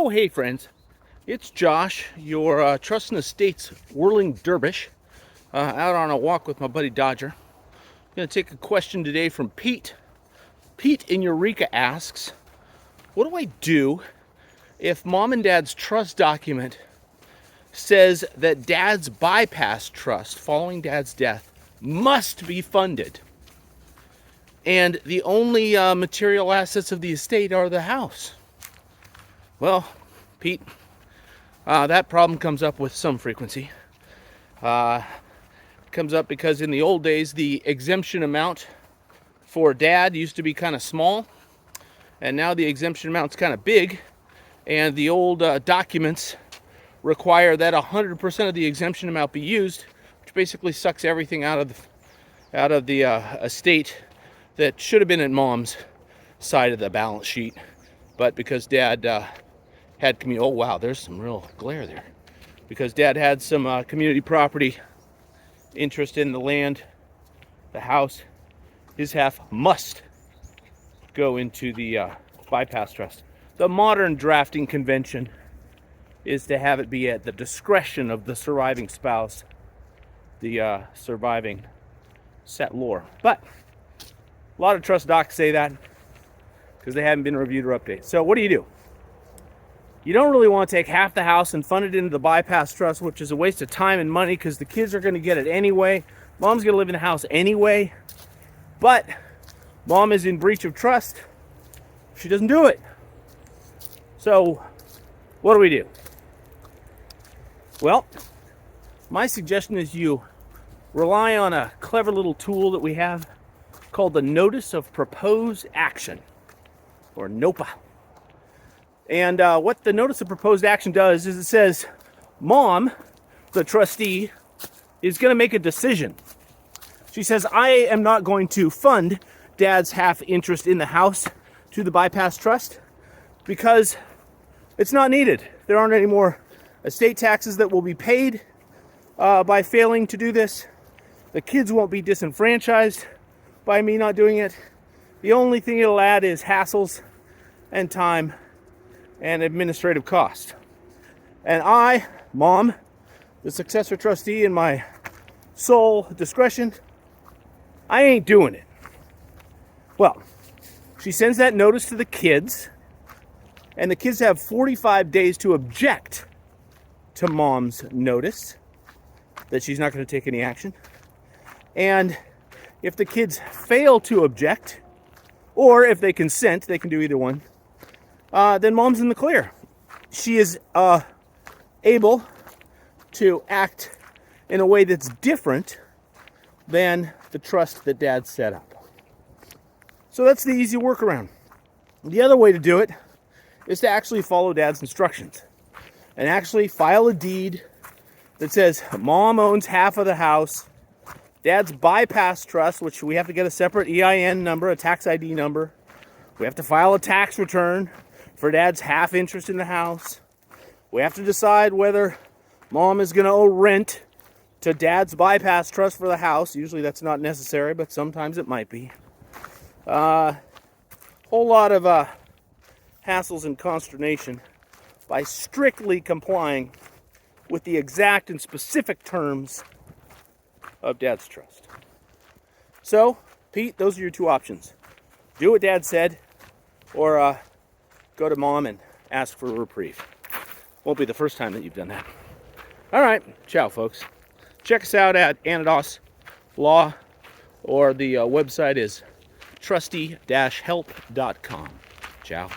Oh, hey friends, it's Josh, your Trust and Estates whirling dervish, out on a walk with my buddy Dodger. I'm going to take a question today from Pete. Pete in Eureka asks, what do I do if mom and dad's trust document says that dad's bypass trust following dad's death must be funded, and the only material assets of the estate are the house? Well, Pete, that problem comes up with some frequency. Comes up because in the old days, the exemption amount for dad used to be kind of small, and now the exemption amount's kind of big, and the old documents require that 100% of the exemption amount be used, which basically sucks everything out of the estate that should have been in mom's side of the balance sheet, but because dad had oh wow, there's some real glare there. Because dad had some community property interest in the land, the house, his half must go into the bypass trust. The modern drafting convention is to have it be at the discretion of the surviving spouse, the surviving settlor. But a lot of trust docs say that because they haven't been reviewed or updated. So what do? You don't really want to take half the house and fund it into the bypass trust, which is a waste of time and money because the kids are going to get it anyway. Mom's going to live in the house anyway. But mom is in breach of trust. She doesn't do it. So what do? Well, my suggestion is you rely on a clever little tool that we have called the Notice of Proposed Action, or NOPA. And what the Notice of Proposed Action does is it says mom, the trustee, is going to make a decision. She says, I am not going to fund dad's half interest in the house to the bypass trust because it's not needed. There aren't any more estate taxes that will be paid by failing to do this. The kids won't be disenfranchised by me not doing it. The only thing it'll add is hassles and time and administrative cost. And I, mom, the successor trustee in my sole discretion, I ain't doing it. Well, she sends that notice to the kids, and the kids have 45 days to object to mom's notice that she's not going to take any action. And if the kids fail to object, or if they consent, they can do either one, then mom's in the clear. She is able to act in a way that's different than the trust that dad set up. So that's the easy workaround. The other way to do it is to actually follow dad's instructions and actually file a deed that says mom owns half of the house. Dad's bypass trust, which we have to get a separate EIN number, a tax ID number. We have to file a tax return for dad's half interest in the house. We have to decide whether mom is going to owe rent to dad's bypass trust for the house. Usually that's not necessary, but sometimes it might be. Whole lot of hassles and consternation by strictly complying with the exact and specific terms of dad's trust. So, Pete, those are your two options. Do what dad said, or go to mom and ask for a reprieve. Won't be the first time that you've done that. All right, ciao, folks. Check us out at Anados Law, or the website is trustee-help.com. Ciao.